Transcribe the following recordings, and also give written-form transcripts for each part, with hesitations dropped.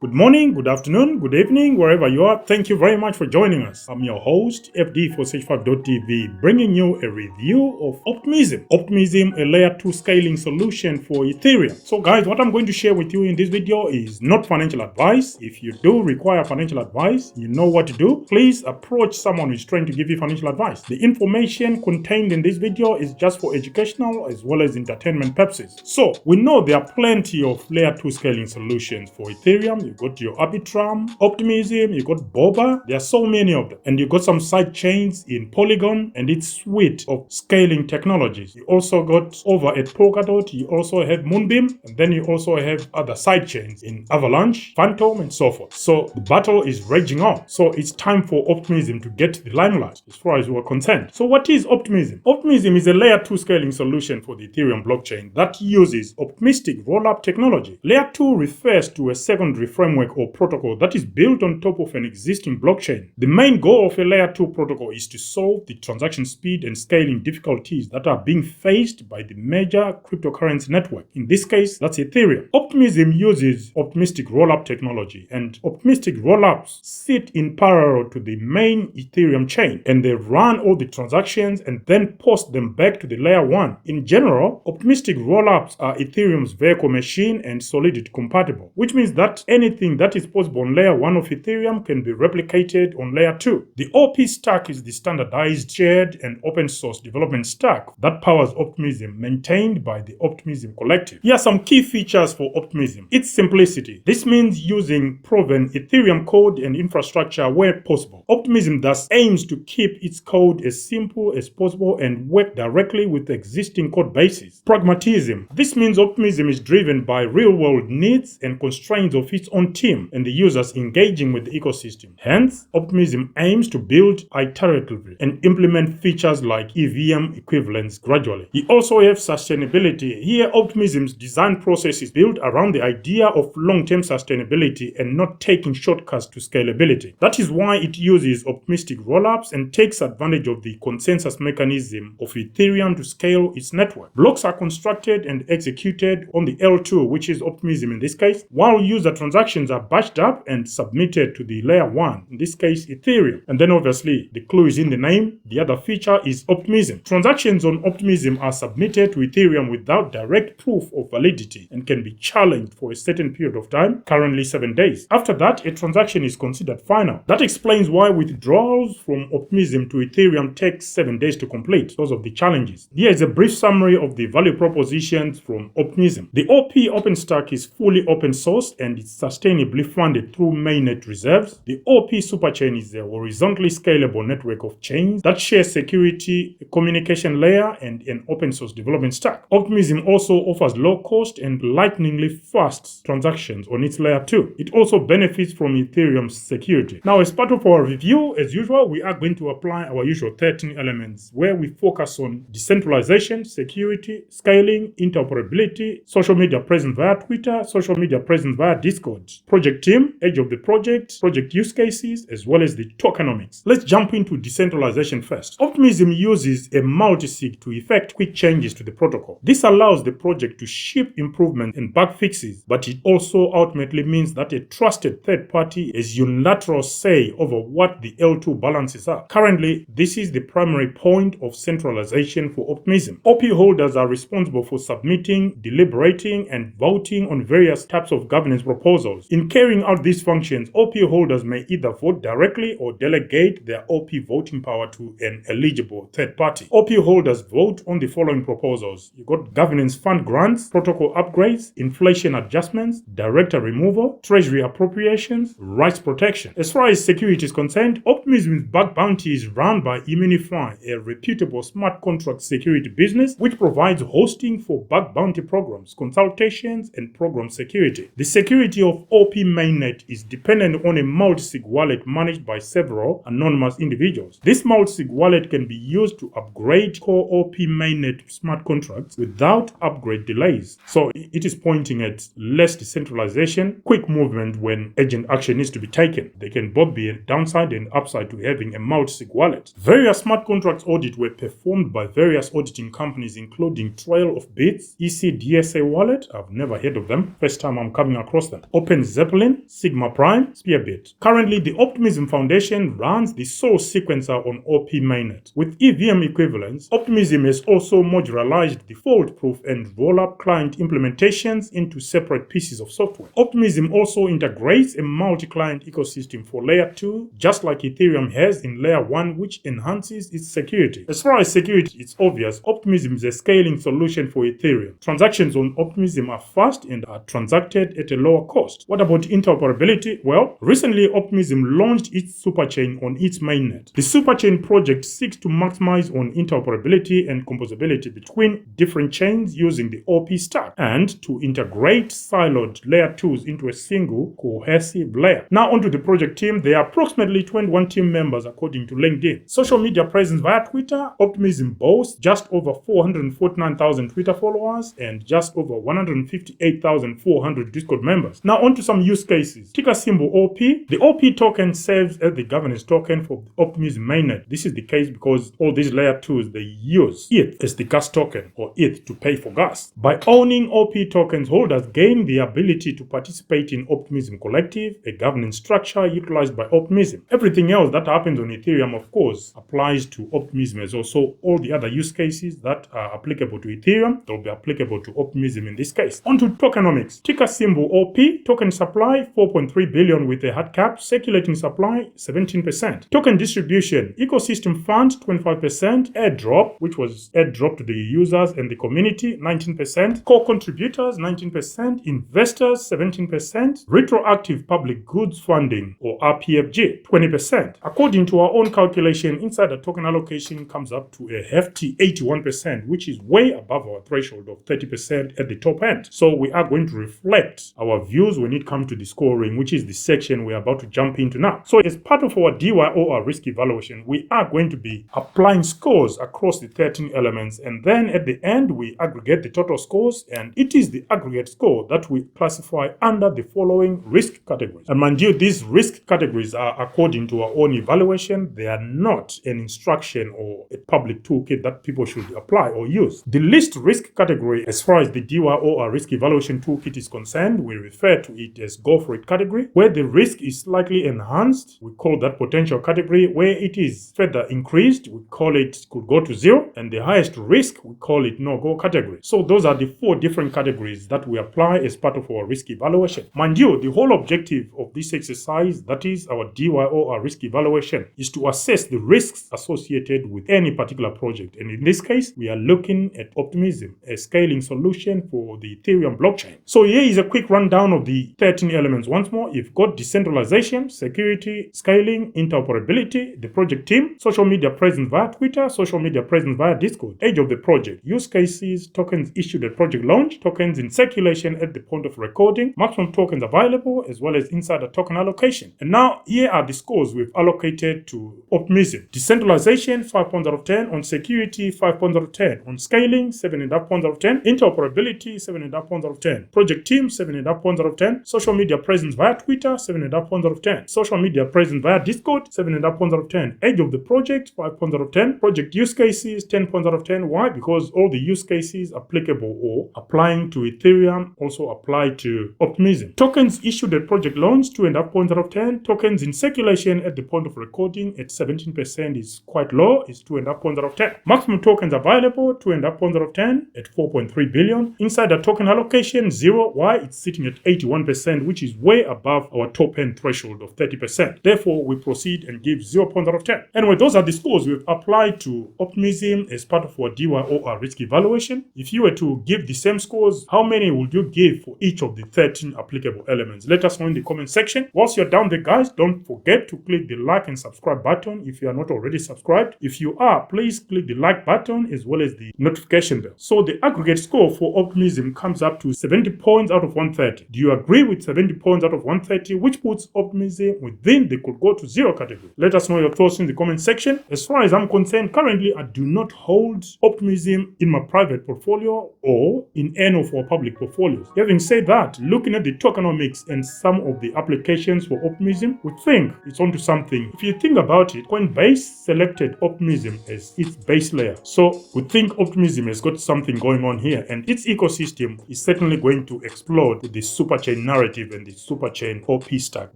Good morning, good afternoon, good evening, wherever you are. Thank you very much for joining us. I'm your host, FD465.tv, bringing you a review of Optimism. Optimism, a layer 2 scaling solution for Ethereum. So guys, what I'm going to share with you in this video is not financial advice. If you do require financial advice, you know what to do. Please approach someone who's trying to give you financial advice. The information contained in this video is just for educational as well as entertainment purposes. So we know there are plenty of layer 2 scaling solutions for Ethereum. You got your Arbitrum, Optimism, you got Boba. There are so many of them. And you got some side chains in Polygon and its suite of scaling technologies. You also got over at Polkadot, you also have Moonbeam, and then you also have other side chains in Avalanche, Phantom, and so forth. So the battle is raging on. So it's time for Optimism to get the limelight as far as we're concerned. So what is Optimism? Optimism is a layer 2 scaling solution for the Ethereum blockchain that uses optimistic rollup technology. Layer 2 refers to a secondary framework or protocol that is built on top of an existing blockchain. The main goal of a layer 2 protocol is to solve the transaction speed and scaling difficulties that are being faced by the major cryptocurrency network. In this case, that's Ethereum. Optimism uses optimistic rollup technology, and optimistic rollups sit in parallel to the main Ethereum chain, and they run all the transactions and then post them back to the layer 1. In general, optimistic rollups are Ethereum's vehicle machine and Solidity compatible, which means that anything that is possible on layer 1 of Ethereum can be replicated on layer 2. The OP stack is the standardized, shared, and open source development stack that powers Optimism, maintained by the Optimism Collective. Here are some key features for Optimism. Its simplicity. This means using proven Ethereum code and infrastructure where possible. Optimism thus aims to keep its code as simple as possible and work directly with existing code bases. Pragmatism. This means Optimism is driven by real-world needs and constraints of its own team and the users engaging with the ecosystem. Hence, Optimism aims to build iteratively and implement features like EVM equivalence gradually. You also have sustainability. Here, Optimism's design process is built around the idea of long-term sustainability and not taking shortcuts to scalability. That is why it uses optimistic rollups and takes advantage of the consensus mechanism of Ethereum to scale its network. Blocks are constructed and executed on the L2, which is Optimism in this case, while user transactions are batched up and submitted to the layer 1, in this case Ethereum. And then obviously the clue is in the name. The other feature is Optimism. Transactions on Optimism are submitted to Ethereum without direct proof of validity and can be challenged for a certain period of time, currently 7 days. After that, a transaction is considered final. That explains why withdrawals from Optimism to Ethereum take 7 days to complete because of the challenges. Here is a brief summary of the value propositions from Optimism. The OP OpenStack is fully open source and it's sustainably funded through mainnet reserves. The OP superchain is a horizontally scalable network of chains that share security, a communication layer, and an open source development stack. Optimism also offers low cost and lightningly fast transactions on its layer 2. It also benefits from Ethereum's security. Now, as part of our review, as usual, we are going to apply our usual 13 elements where we focus on decentralization, security, scaling, interoperability, social media presence via Twitter, social media presence via Discord, project team, age of the project use cases, as well as the tokenomics. Let's jump into decentralization first. Optimism uses a multi-sig to effect quick changes to the protocol. This allows the project to ship improvements and bug fixes, but it also ultimately means that a trusted third party has unilateral say over what the L2 balances are. Currently, this is the primary point of centralization for Optimism. OP holders are responsible for submitting, deliberating, and voting on various types of governance proposals. In carrying out these functions, OP holders may either vote directly or delegate their OP voting power to an eligible third party. OP holders vote on the following proposals. You got governance fund grants, protocol upgrades, inflation adjustments, director removal, treasury appropriations, rights protection. As far as security is concerned, Optimism's bug bounty is run by Immunify, a reputable smart contract security business which provides hosting for bug bounty programs, consultations, and program security. The security of OP mainnet is dependent on a multisig wallet managed by several anonymous individuals. This multisig wallet can be used to upgrade core OP mainnet smart contracts without upgrade delays. So it is pointing at less decentralization, quick movement when urgent action needs to be taken. There can both be a downside and upside to having a multisig wallet. Various smart contracts audits were performed by various auditing companies including Trail of Bits, ECDSA Wallet, I've never heard of them, first time I'm coming across them, OP Open Zeppelin, Sigma Prime, Spearbit. Currently, the Optimism Foundation runs the source sequencer on OP mainnet. With EVM equivalents, Optimism has also modularized the fault-proof and roll-up client implementations into separate pieces of software. Optimism also integrates a multi-client ecosystem for Layer 2, just like Ethereum has in Layer 1, which enhances its security. As far as security, it's obvious Optimism is a scaling solution for Ethereum. Transactions on Optimism are fast and are transacted at a lower cost. What about interoperability? Well, recently Optimism launched its superchain on its mainnet. The superchain project seeks to maximize on interoperability and composability between different chains using the OP stack and to integrate siloed layer 2s into a single cohesive layer. Now onto the project team. There are approximately 21 team members according to LinkedIn. Social media presence via Twitter, Optimism boasts just over 449,000 Twitter followers and just over 158,400 Discord members. Now onto some use cases. Ticker symbol OP. The OP token serves as the governance token for the Optimism mainnet. This is the case because all these layer 2s, they use ETH as the gas token or ETH to pay for gas. By owning OP tokens, holders gain the ability to participate in Optimism Collective, a governance structure utilized by Optimism. Everything else that happens on Ethereum, of course, applies to Optimism as well. So all the other use cases that are applicable to Ethereum, they'll be applicable to Optimism in this case. Onto tokenomics. Ticker symbol OP. Token supply 4.3 billion with a hard cap. Circulating supply 17%. Token distribution. Ecosystem funds 25%. Airdrop, which was airdrop to the users and the community 19%. Core contributors 19%. Investors 17%. Retroactive public goods funding or RPFG 20%. According to our own calculation, insider token allocation comes up to a hefty 81%, which is way above our threshold of 30% at the top end. So we are going to reflect our views when it comes to the scoring, which is the section we're about to jump into now. So as part of our DYOR risk evaluation, we are going to be applying scores across the 13 elements, and then at the end we aggregate the total scores, and it is the aggregate score that we classify under the following risk categories. And mind you, these risk categories are according to our own evaluation. They are not an instruction or a public toolkit that people should apply or use. The least risk category, as far as the DYOR risk evaluation toolkit is concerned, we refer to it as go for it category. Where the risk is slightly enhanced, we call that potential category. Where it is further increased, we call it could go to 0, and the highest risk, we call it no-go category. So those are the 4 different categories that we apply as part of our risk evaluation. Mind you, the whole objective of this exercise, that is our DYOR risk evaluation, is to assess the risks associated with any particular project. And in this case, we are looking at Optimism, a scaling solution for the Ethereum blockchain. So here is a quick rundown of the 13 elements. Once more, you've got decentralization, security, scaling, interoperability, the project team, social media presence via Twitter, social media presence via Discord, age of the project, use cases, tokens issued at project launch, tokens in circulation at the point of recording, maximum tokens available, as well as insider token allocation. And now here are the scores we've allocated to Optimism. Decentralization 5 points out of 10, on security 5 points out of 10, on scaling 7.5 points out of 10, interoperability 7.5 points out of 10, project team 7.5 points out of 10, social media presence via Twitter 7.5 points out of 10, social media presence via Discord 7.5 points out of 10, age of the project 5 points out of 10, project use cases 10 points out of 10. Why? Because all the use cases applicable or applying to Ethereum also apply to Optimism. Tokens issued at project launch 2.5 points out of 10, tokens in circulation at the point of recording at 17% is quite low, is 2.5 points out of 10. Maximum tokens available 2.5 points out of 10 at 4.3 billion. Insider token allocation 0. Why? It's sitting at 81%, which is way above our top end threshold of 30%. Therefore, we proceed and give 0 points out of 10. Anyway, those are the scores we've applied to Optimism as part of our DYOR risk evaluation. If you were to give the same scores, how many would you give for each of the 13 applicable elements? Let us know in the comment section. Whilst you're down there, guys, don't forget to click the like and subscribe button if you are not already subscribed. If you are, please click the like button as well as the notification bell. So the aggregate score for Optimism comes up to 70 points out of 130. Do you agree with 70 points out of 130, which puts Optimism within the could go to 0 category? Let us know your thoughts in the comment section. As far as I'm concerned, currently I do not hold Optimism in my private portfolio or in any of our public portfolios. Having said that, looking at the tokenomics and some of the applications for Optimism, we think it's onto something. If you think about it, Coinbase selected Optimism as its base layer. So we think Optimism has got something going on here, and its ecosystem is certainly going to explode with the superchain narrative and the super chain or P stack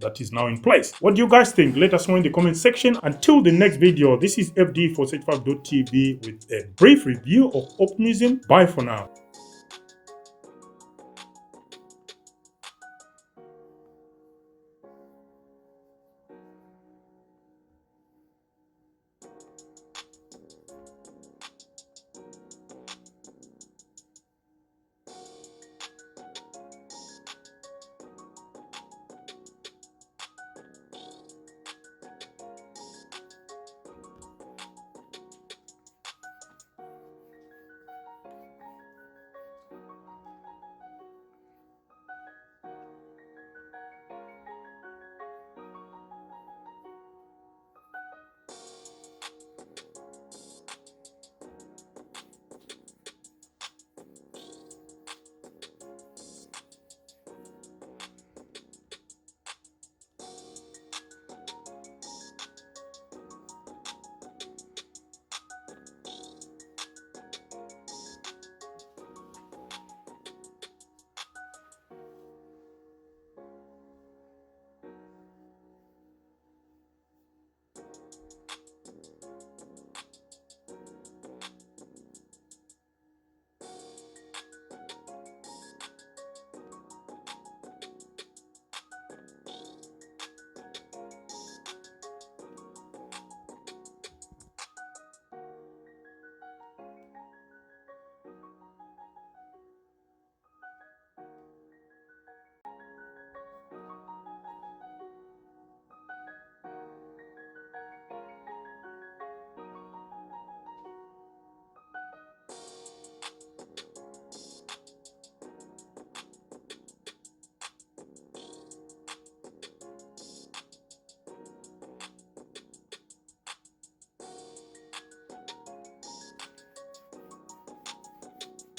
that is now in place. What do you guys think? Let us know in the comment section. Until the next video, this is FD for 65.tv with a brief review of Optimism. Bye for now.